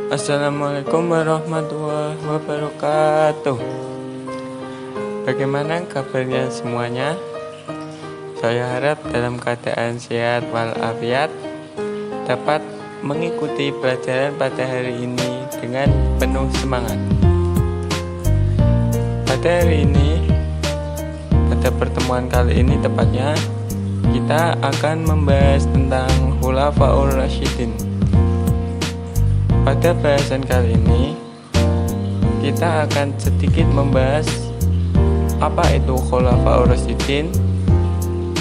Assalamualaikum warahmatullahi wabarakatuh. Bagaimana kabarnya semuanya? Saya harap dalam keadaan sehat walafiat dapat mengikuti pelajaran pada hari ini dengan penuh semangat. Pada hari ini, pada pertemuan kali ini tepatnya, kita akan membahas tentang Khulafaur Rasyidin. Pada bahasan kali ini, kita akan sedikit membahas apa itu Khulafaur Rasyidin,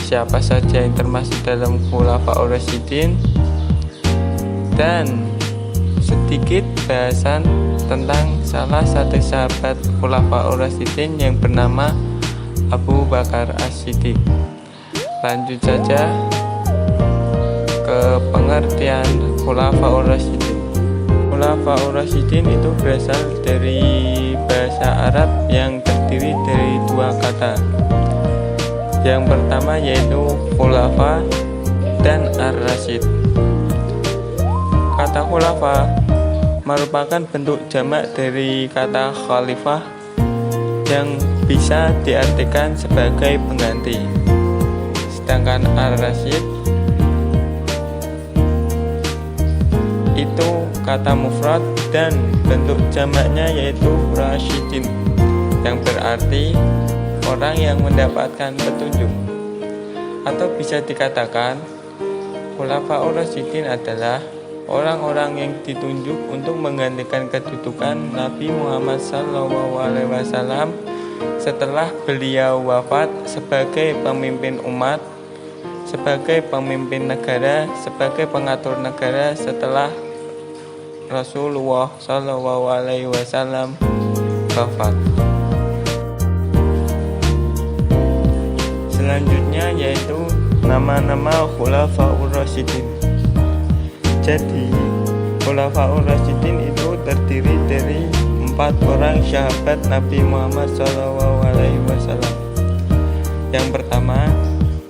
siapa saja yang termasuk dalam Khulafaur Rasyidin, dan sedikit bahasan tentang salah satu sahabat Khulafaur Rasyidin yang bernama Abu Bakar As-Siddiq. Lanjut saja ke pengertian Khulafaur Rasyidin. Khulafaur Rasyidin itu berasal dari bahasa Arab yang terdiri dari dua kata. Yang pertama yaitu khulafa dan ar-rasyid. Kata khulafa merupakan bentuk jamak dari kata khalifah yang bisa diartikan sebagai pengganti. Sedangkan ar-rasyid itu kata mufrad dan bentuk jamaknya yaitu rasyidin, yang berarti orang yang mendapatkan petunjuk. Atau bisa dikatakan Khulafaur Rasyidin adalah orang-orang yang ditunjuk untuk menggantikan kedudukan Nabi Muhammad SAW setelah beliau wafat sebagai pemimpin umat, sebagai pemimpin negara, sebagai pengatur negara setelah Rasulullah SAW wafat. Selanjutnya yaitu nama-nama Khulafaur Rasyidin. Jadi Khulafaur Rasyidin itu terdiri dari 4 orang sahabat Nabi Muhammad SAW. Yang pertama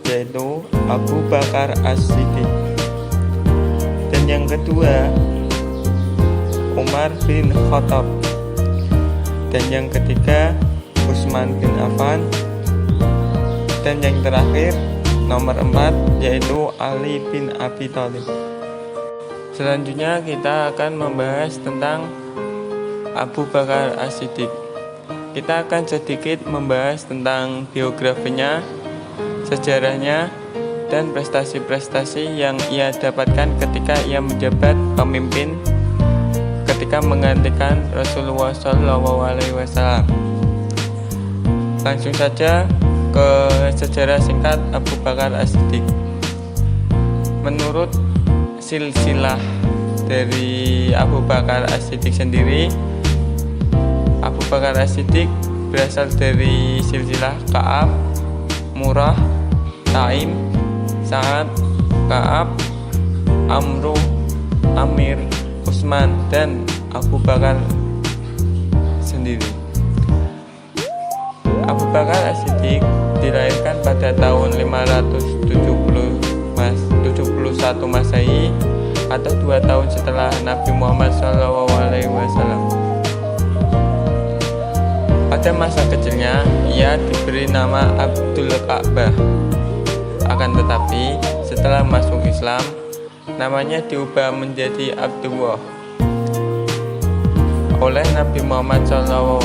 yaitu Abu Bakar As-Siddiq, dan yang kedua Umar bin Khattab, dan yang ketiga Utsman bin Affan, dan yang terakhir nomor 4 yaitu Ali bin Abi Thalib. Selanjutnya kita akan membahas tentang Abu Bakar As-Siddiq. Kita akan sedikit membahas tentang biografinya, sejarahnya, dan prestasi-prestasi yang ia dapatkan ketika ia menjabat pemimpin ketika menggantikan Rasulullah SAW. Langsung saja ke sejarah singkat Abu Bakar As-Siddiq. Menurut silsilah dari Abu Bakar As-Siddiq sendiri, Abu Bakar As-Siddiq berasal dari silsilah Ka'ab, Murrah, Taim, Sa'ad, Ka'ab, Amru, Amir, Utsman, dan Abu Bakar sendiri. Abu Bakar As-Siddiq dilahirkan pada tahun 571 Masehi atau 2 tahun setelah Nabi Muhammad SAW. Pada masa kecilnya ia diberi nama Abdul Ka'bah. Akan tetapi setelah masuk Islam, namanya diubah menjadi Abdullah oleh Nabi Muhammad SAW.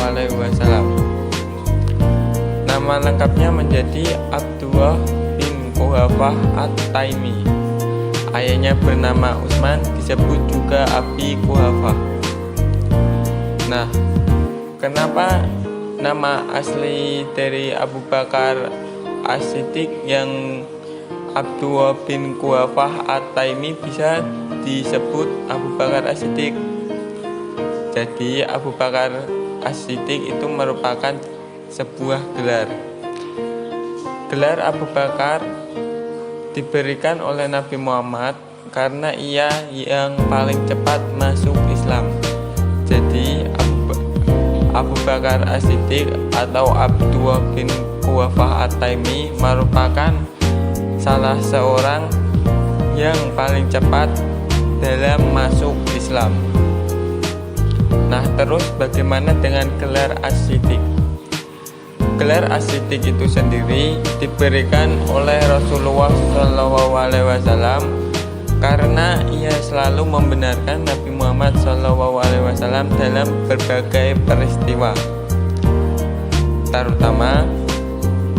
Nama lengkapnya menjadi Abdullah bin Quhafah At-Taimi. Ayahnya bernama Utsman, disebut juga Abi Quhafah. Nah, kenapa nama asli dari Abu Bakar As-Siddiq yang Abdullah bin Quhafah At-Taimi bisa disebut Abu Bakar As-Siddiq? Jadi Abu Bakar As-Siddiq itu merupakan sebuah gelar. Gelar Abu Bakar diberikan oleh Nabi Muhammad karena ia yang paling cepat masuk Islam. Jadi Abu Bakar As-Siddiq atau Abdullah bin Quhafah At-Taimi merupakan salah seorang yang paling cepat dalam masuk Islam. Nah, terus bagaimana dengan gelar as-siddiq? Gelar as-siddiq itu sendiri diberikan oleh Rasulullah SAW karena ia selalu membenarkan Nabi Muhammad SAW dalam berbagai peristiwa, terutama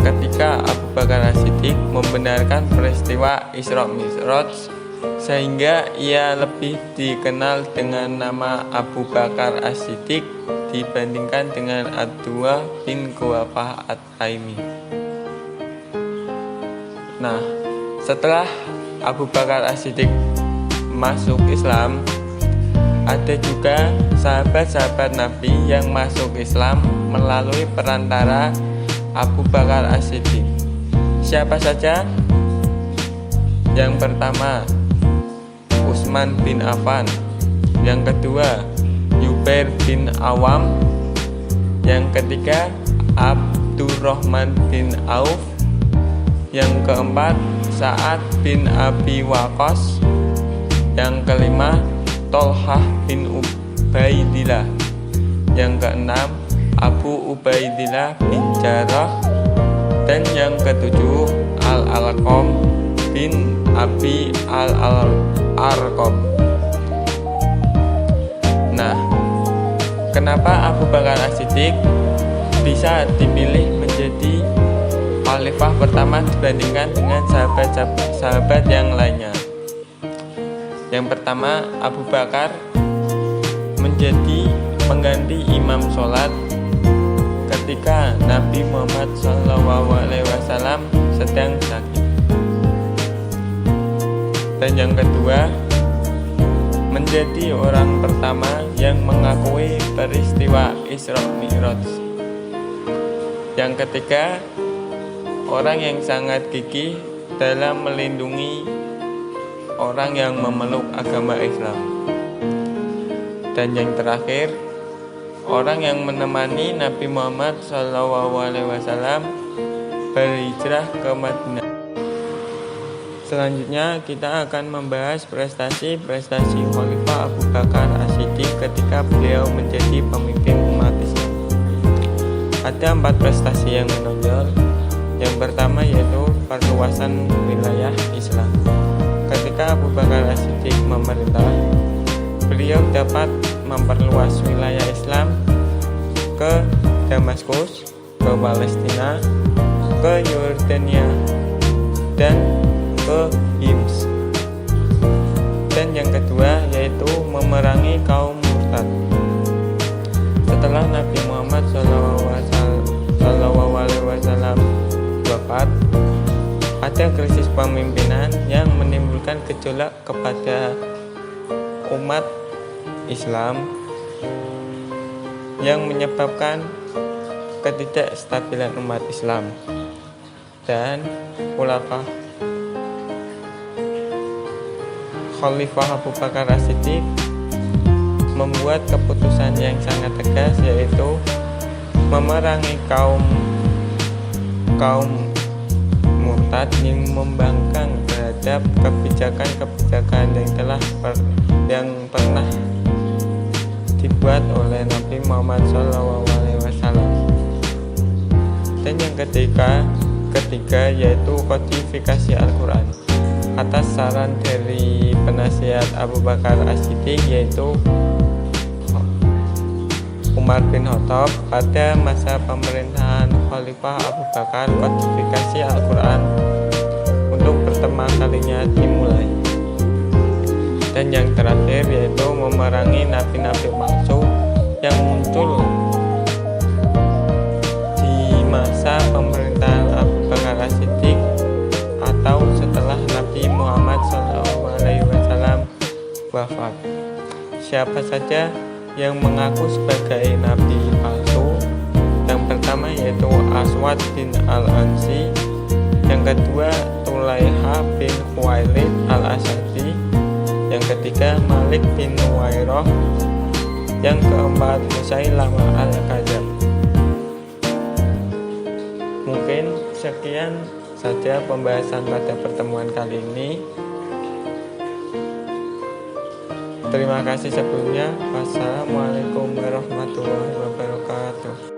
ketika Abu Bakar as-Siddiq membenarkan peristiwa Isra Mi'raj, sehingga ia lebih dikenal dengan nama Abu Bakar as-Siddiq dibandingkan dengan Abdullah bin Quwafah at-Taimi. Nah, setelah Abu Bakar as-Siddiq masuk Islam, ada juga sahabat-sahabat Nabi yang masuk Islam melalui perantara Abu Bakar as-Siddiq. Siapa saja? Yang pertama, Utsman bin Affan. Yang kedua, Zubair bin Awam. Yang ketiga, Abdurrahman bin Auf. Yang keempat, Sa'ad bin Abi Waqqas. Yang kelima, Tolhah bin Ubaidillah. Yang keenam, Abu Ubaidillah bin Jarrah. Dan yang ketujuh, Al-Alqam bin Abi Al-Arqam. Nah, kenapa Abu Bakar as-Siddiq bisa dipilih menjadi khalifah pertama dibandingkan dengan sahabat-sahabat yang lainnya? Yang pertama, Abu Bakar menjadi pengganti imam sholat ketika Nabi Muhammad SAW sedang sakit. Dan yang kedua, menjadi orang pertama yang mengakui peristiwa Isra Mi'raj. Yang ketiga, orang yang sangat gigih dalam melindungi orang yang memeluk agama Islam. Dan yang terakhir, orang yang menemani Nabi Muhammad SAW berhijrah ke Madinah. Selanjutnya kita akan membahas prestasi Khalifah Abu Bakar as-Siddiq ketika beliau menjadi pemimpin umat Islam. Ada 4 prestasi yang menonjol. Yang pertama yaitu perluasan wilayah Islam. Ketika Abu Bakar as-Siddiq memerintah, beliau dapat memperluas wilayah Islam ke Damaskus, ke Palestina, ke Yordania, dan ke Hims. Dan yang kedua yaitu memerangi kaum murtad. Setelah Nabi Muhammad SAW wafat, ada krisis pemimpinan yang menimbulkan gejolak kepada umat Islam yang menyebabkan ketidakstabilan umat Islam. Dan Khalifah Abu Bakar as-Siddiq membuat keputusan yang sangat tegas, yaitu memerangi kaum murtad yang membangkang terhadap kebijakan yang pernah dibuat oleh Nabi Muhammad SAW. Dan yang ketiga yaitu kodifikasi Al-Quran atas saran dari penasihat Abu Bakar as-Siddiq, yaitu Umar bin Khattab. Pada masa pemerintahan Khalifah Abu Bakar, kodifikasi Al-Quran untuk pertama kalinya dimulai. Dan yang terakhir yaitu memerangi nabi-nabi palsu yang muncul di masa pemerintahan Abu Bakar as-Siddiq atau setelah Nabi Muhammad SAW wafat. Siapa saja yang mengaku sebagai nabi palsu? Yang pertama yaitu Aswad bin Al-Ansi. Yang kedua, Tulaiha bin Khuwailid Al-Asadi. Yang ketiga, Malik bin Nuwairah. Yang keempat, Musailamah Al-Kadzab. Mungkin sekian saja pembahasan pada pertemuan kali ini. Terima kasih sebelumnya. Wassalamualaikum warahmatullahi wabarakatuh. wabarakatuh.